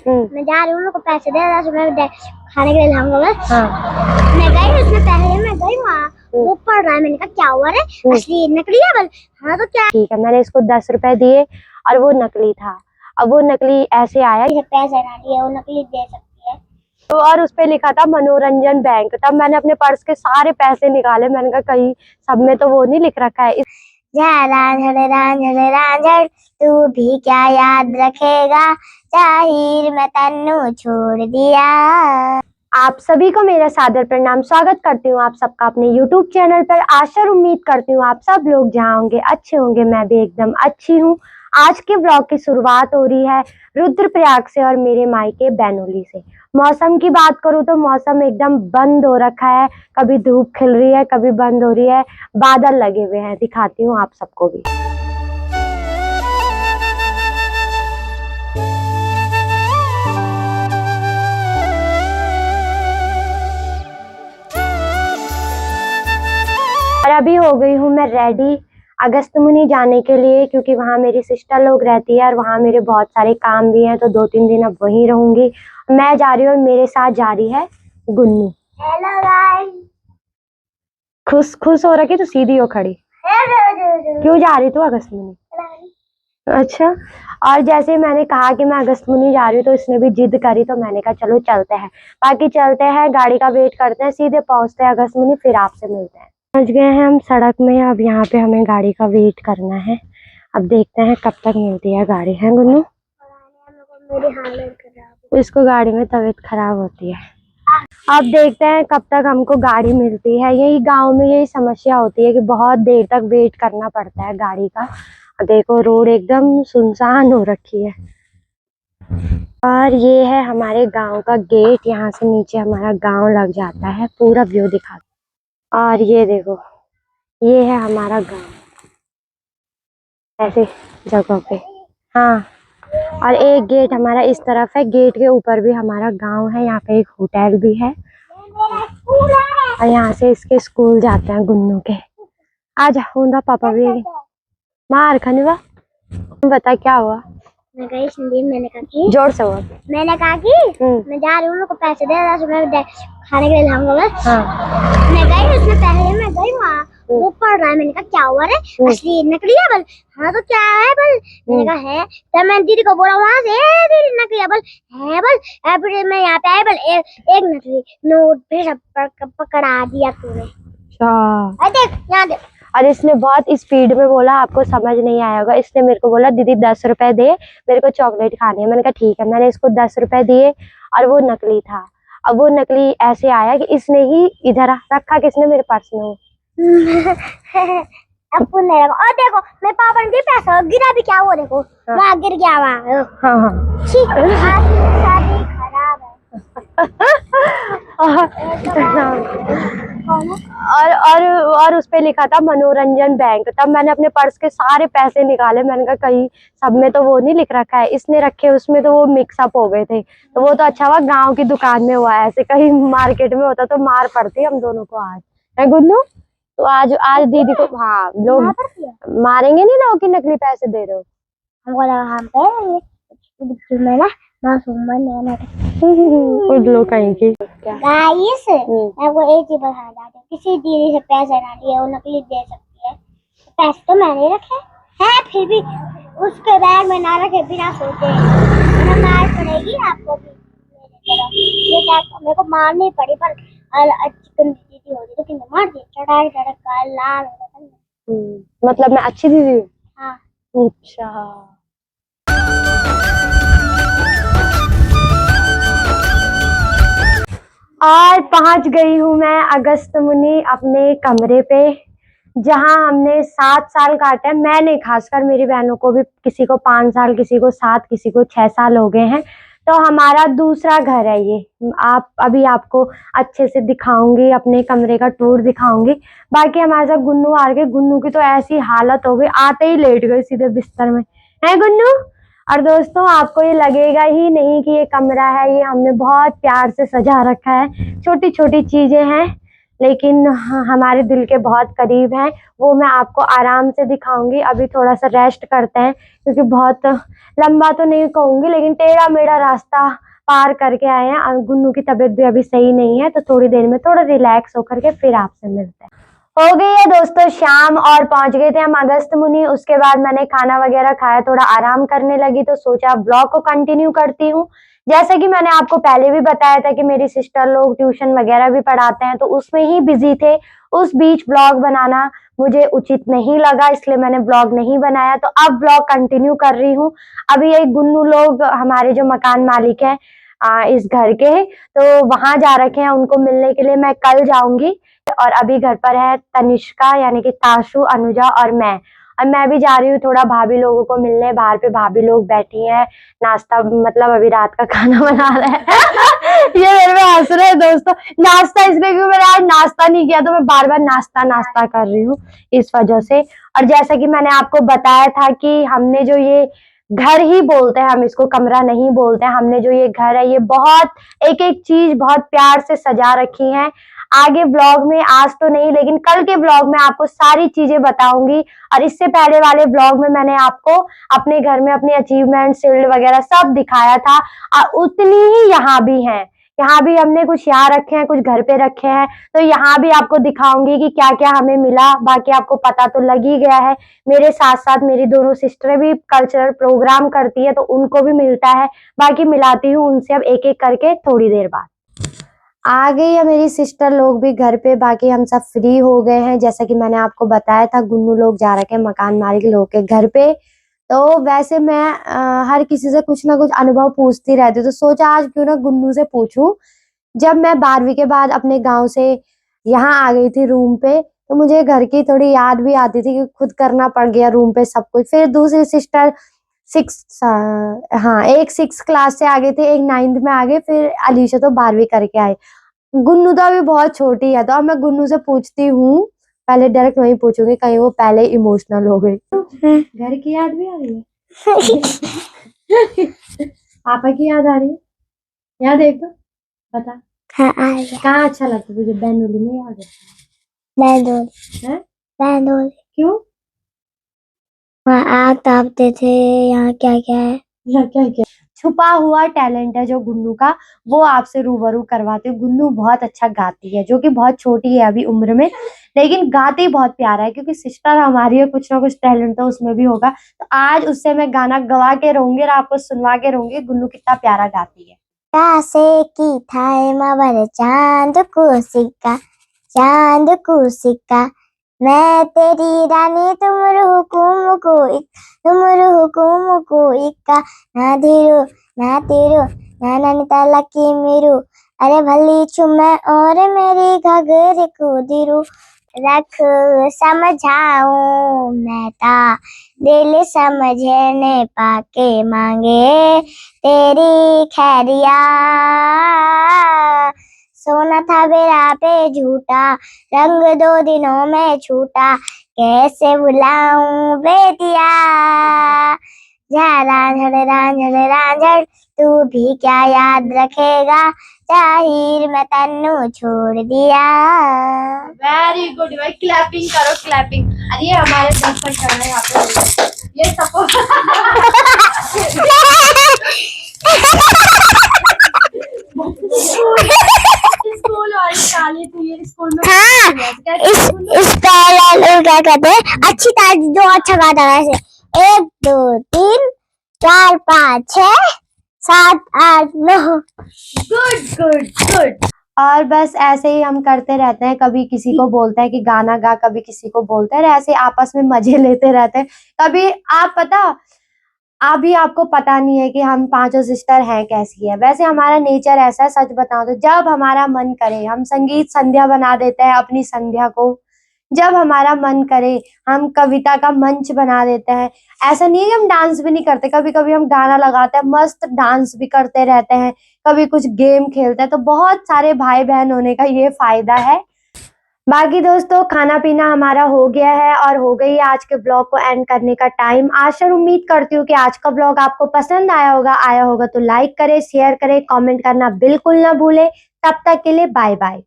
मैं जा रही हूँ, मेरे को पैसे दे, 10 रुपए खाने के लिए लाऊंगा बस। मैं गई, उसमें पहले मैं गई वहाँ, वो पढ़ रहा है। मैंने कहा क्या हुआ रे, असली नकली है? बोल हाँ तो क्या। ठीक है, मैंने इसको 10 रुपए दिए और वो नकली था। अब वो नकली ऐसे आया पैसे ना दिए, वो नकली दे सकती है। तो, और उस पे लिखा था मनोरंजन बैंक। तब मैंने अपने पर्स के सारे पैसे निकाले। मैंने कहा कहीं सब में तो वो नहीं लिख रखा है। रांझण रांझण रांझण तू भी क्या याद रखेगा, जाहिर मैं तन्नू छोड़ दिया। आप सभी को मेरा सादर प्रणाम। स्वागत करती हूँ आप सबका अपने YouTube चैनल पर। आशा और उम्मीद करती हूँ आप सब लोग जहाँ होंगे अच्छे होंगे। मैं भी एकदम अच्छी हूँ। आज के ब्लॉग की शुरुआत हो रही है रुद्रप्रयाग से और मेरे मायके बैनोली से। मौसम की बात करूँ तो मौसम एकदम बंद हो रखा है। कभी धूप खिल रही है, कभी बंद हो रही है, बादल लगे हुए हैं। दिखाती हूँ आप सबको भी। और अभी हो गई हूँ मैं रेडी अगस्त मुनि जाने के लिए, क्योंकि वहाँ मेरी सिस्टर लोग रहती है और वहाँ मेरे बहुत सारे काम भी हैं। तो 2-3 दिन अब वहीं रहूंगी। मैं जा रही हूँ और मेरे साथ जा रही है गुन्नू। Hello guys. खुश खुश हो रखी तो सीधी हो खड़ी। क्यों जा रही तू अगस्त मुनि? अच्छा। और जैसे मैंने कहा कि मैं अगस्त मुनि जा रही हूँ तो इसने भी जिद करी, तो मैंने कहा चलो चलते हैं। बाकी चलते हैं, गाड़ी का वेट करते हैं, सीधे पहुंचते हैं अगस्त मुनि, फिर आपसे मिलते हैं। पहुंच गए हैं हम सड़क में। अब यहाँ पे हमें गाड़ी का वेट करना है। अब देखते हैं कब तक मिलती है गाड़ी। है गुन्नू? इसको गाड़ी में तबीयत खराब होती है। अब देखते हैं कब तक हमको गाड़ी मिलती है। यही गांव में यही समस्या होती है कि बहुत देर तक वेट करना पड़ता है गाड़ी का। देखो रोड एकदम सुनसान हो रखी है। और ये है हमारे गांव का गेट। यहाँ से नीचे हमारा गांव लग जाता है। पूरा व्यू दिखा। और ये देखो, ये है हमारा गांव ऐसे जगह पे। हाँ, और एक गेट हमारा इस तरफ है। गेट के ऊपर भी हमारा गांव है। यहाँ पे एक होटल भी है और यहाँ से इसके स्कूल जाते हैं गुन्नू के। आजा होंदा पापा भी मार खनवा। बता क्या हुआ? मैं गई हिंदी, मैंने कहा कि जोर से बोल। मैंने कहा कि मैं जा रही हूँ, मेरे को पैसे दे, 10 रुपए खाने के लिए लाऊंगा बस। मैं गई, उसमें पहले मैं गई वहाँ, वो पढ़ रहा है। मैंने कहा क्या हुआ रे, असली नकली है? बोल हाँ तो क्या है? बोल मैंने कहा है। तब मैंने दीदी को बोला वहाँ से, दीदी नकली है? बोल है। बोल फिर मैं यहाँ पे आई, बोल एक नकली नोट फिर पकड़ा दिया तूने। देख यहाँ देख। और इसने बहुत स्पीड में बोला, आपको समझ नहीं आया होगा। इसने मेरे को बोला दीदी 10 रुपए दे, मेरे को चॉकलेट खानी है। मैंने कहा ठीक है। मैंने इसको 10 रुपए दिए और वो नकली था। अब वो नकली ऐसे आया कि इसने ही इधर रखा, किसने? मेरे पर्स में हो। अब नहीं रखा। और देखो मेरे पापा ने पैसा गिरा भी क्या, वो देखो वहाँ गिर गया वहाँ। हाँ हाँ शादी खराब है। और उस पे लिखा था मनोरंजन बैंक। तब मैंने अपने पर्स के सारे पैसे निकाले। मैंने कहा कहीं सब में तो वो नहीं लिख रखा है। इसने रखे उसमें तो वो मिक्सअप हो गए थे। तो वो तो अच्छा हुआ गांव की दुकान में हुआ है। ऐसे कहीं मार्केट में होता तो मार पड़ती हम दोनों को आज। है गुन्नू? तो आज दीदी को हाँ लोग मारेंगे नहीं लोग कि नकली पैसे दे रहे हो। हमको लगा हम पे में ना मासूम बन उल्लू कहीं की। गाइस मैं वो एक ही बताना चाहती हूँ, किसी दीदी से पैसे ना लिए, वो नकली दे सकती है। पैसे तो मैंने रखे हैं, फिर भी उसके बैग में ना रखे बिना सोचे। मार पड़ेगी आपको भी मेरे को मार नहीं पड़ी, पर अच्छी दीदी होती तो कितने मार दी, चढ़ाई चढ़ा लाल। मतलब मैं अच्छी दीदी हूँ? हाँ। अच्छा। और पहुंच गई हूँ मैं अगस्त मुनि अपने कमरे पे, जहां हमने 7 साल काटे हैं। मैंने खासकर, मेरी बहनों को भी, किसी को 5 साल, किसी को 7, किसी को 6 साल हो गए हैं। तो हमारा दूसरा घर है ये। अभी आपको अच्छे से दिखाऊंगी, अपने कमरे का टूर दिखाऊंगी। बाकी हमारे साथ गुन्नू आ गए। गुन्नू की तो ऐसी हालत हो गई, आते ही लेट गए सीधे बिस्तर में। है गुन्नू? और दोस्तों आपको ये लगेगा ही नहीं कि ये कमरा है। ये हमने बहुत प्यार से सजा रखा है। छोटी छोटी चीजें हैं लेकिन हमारे दिल के बहुत करीब हैं, वो मैं आपको आराम से दिखाऊंगी। अभी थोड़ा सा रेस्ट करते हैं क्योंकि बहुत लंबा तो नहीं कहूंगी लेकिन टेढ़ा मेढ़ा रास्ता पार करके आए हैं और गुन्नू की तबीयत भी अभी सही नहीं है, तो थोड़ी देर में थोड़ा रिलैक्स होकर के फिर आपसे मिलते हैं। हो गई है दोस्तों शाम और पहुंच गए थे हम अगस्त मुनि। उसके बाद मैंने खाना वगैरह खाया, थोड़ा आराम करने लगी, तो सोचा ब्लॉग को कंटिन्यू करती हूँ। जैसा कि मैंने आपको पहले भी बताया था कि मेरी सिस्टर लोग ट्यूशन वगैरह भी पढ़ाते हैं, तो उसमें ही बिजी थे। उस बीच ब्लॉग बनाना मुझे उचित नहीं लगा, इसलिए मैंने ब्लॉग नहीं बनाया। तो अब ब्लॉग कंटिन्यू कर रही हूँ। अभी ये गुन्नू लोग हमारे जो मकान मालिक हैं इस घर के, तो वहां जा रखे हैं, उनको मिलने के लिए मैं कल जाऊंगी। और अभी घर पर है तनिष्का यानी कि ताशु, अनुजा और मैं भी जा रही हूँ थोड़ा भाभी लोगों को मिलने। बाहर पे भाभी लोग बैठी हैं, नाश्ता मतलब अभी रात का खाना बना रहे हैं। ये मेरे में हंस रहे हैं दोस्तों। नाश्ता इसलिए क्योंकि मैंने आज नाश्ता नहीं किया, तो मैं बार बार नाश्ता कर रही हूँ इस वजह से। और जैसा कि मैंने आपको बताया था कि हमने जो ये घर ही बोलते हैं, हम इसको कमरा नहीं बोलते हैं, हमने जो ये घर है ये बहुत एक एक चीज बहुत प्यार से सजा रखी है। आगे ब्लॉग में, आज तो नहीं लेकिन कल के ब्लॉग में आपको सारी चीजें बताऊंगी। और इससे पहले वाले ब्लॉग में मैंने आपको अपने घर में अपनी अचीवमेंट शील्ड वगैरह सब दिखाया था, और उतनी ही यहाँ भी है। यहाँ भी हमने कुछ यहाँ रखे हैं, कुछ घर पे रखे हैं, तो यहाँ भी आपको दिखाऊंगी कि क्या क्या हमें मिला। बाकी आपको पता तो लग ही गया है। मेरे साथ साथ मेरी दोनों सिस्टरें भी कल्चरल प्रोग्राम करती है, तो उनको भी मिलता है। बाकी मिलाती हूँ उनसे अब एक एक करके थोड़ी देर बाद। आ गई है मेरी सिस्टर लोग भी घर पे, बाकी हम सब फ्री हो गए हैं। जैसा कि मैंने आपको बताया था, गुन्नू लोग जा रखे हैं मकान मालिक लोग के घर पे। तो वैसे मैं हर किसी से कुछ ना कुछ अनुभव पूछती रहती हूँ, तो सोचा आज क्यों ना गुन्नू से पूछूं। जब मैं 12वीं के बाद अपने गांव से यहाँ आ गई थी रूम पे, तो मुझे घर की थोड़ी याद भी आती थी कि खुद करना पड़ गया रूम पे सब कुछ। फिर दूसरी सिस्टर एक 6 क्लास से आ गए थे, एक 9th में आ गए, फिर अलीशा तो 12वीं करके आई। गुन्नू तो अभी बहुत छोटी है, तो अब मैं गुन्नू से पूछती हूँ। पहले डायरेक्ट वही पूछूंगी, कहीं वो पहले इमोशनल हो गई। घर की याद भी आ रही है? पापा की याद आ रही है? याद है तो बता। हाँ आ गया। कहाँ अच्छा लगता तुझे? बैनोली में याद है? बैंडोली। हैं? बैंडोली। क्यों? वहाँ आग तापते थे, यहाँ क्या क्या है। क्या छुपा हुआ टैलेंट है जो गुन्नू का, वो आपसे रूबरू करवाती हूँ। गुन्नू बहुत अच्छा गाती है, जो कि बहुत छोटी है अभी उम्र में, लेकिन गाती बहुत प्यारा है। क्योंकि सिस्टर हमारी है, कुछ ना कुछ टैलेंट तो उसमें भी होगा। तो आज उससे मैं गाना गवा के रहूंगी और आपको सुनवा के रहूंगी गुन्नू कितना प्यारा गाती है। कासे की थाए मावर चांद को सिक्का, चांद को सिक्का, मैं तेरी रानी तुम हुकुम को हुकुम को इक्का, ना धीरो ना तेरो ना नैनीताल की मेरू, अरे भली चुम्मा और मेरी घघर को धीरू, रख समझाऊं मैं ता दिल समझने पाके मांगे तेरी खैरिया, सोना था बेरा पे झूठा, रंग 2 दिनों में छूटा, कैसे बुलाऊं बेटिया, जा रांझड़ रांझड़ तू भी क्या याद रखेगा, जाहिर मैं तन्नू छोड़ दिया। वेरी गुड भाई, क्लैपिंग करो क्लैपिंग। अरे ये हमारे दर्शक कर रहे हैं यहाँ पे, ये सपोर्ट। स्कूल वाली काली थी ये स्कूल में। हाँ, इसका क्या कहते हैं, अच्छी तारीफ जो अच्छा गाता है ऐसे 1 2 3 4 5 6 7 8 9। Good good good. और बस ऐसे ही हम करते रहते हैं, कभी किसी को बोलते हैं कि गाना गा, कभी किसी को बोलते हैं, ऐसे आपस में मजे लेते रहते हैं। कभी आप पता, अभी आपको पता नहीं है कि हम पांचों सिस्टर हैं कैसी है। वैसे हमारा नेचर ऐसा है, सच बताऊं तो जब हमारा मन करे हम संगीत संध्या बना देते हैं अपनी संध्या को। जब हमारा मन करे हम कविता का मंच बना देते हैं। ऐसा नहीं है कि हम डांस भी नहीं करते, कभी कभी हम गाना लगाते हैं, मस्त डांस भी करते रहते हैं, कभी कुछ गेम खेलते हैं। तो बहुत सारे भाई बहन होने का ये फायदा है। बाकी दोस्तों खाना पीना हमारा हो गया है और हो गई है आज के ब्लॉग को एंड करने का टाइम। आशा उम्मीद करती हूँ कि आज का ब्लॉग आपको पसंद आया होगा तो लाइक करें, शेयर करें, कमेंट करना बिल्कुल ना भूलें। तब तक के लिए बाय बाय।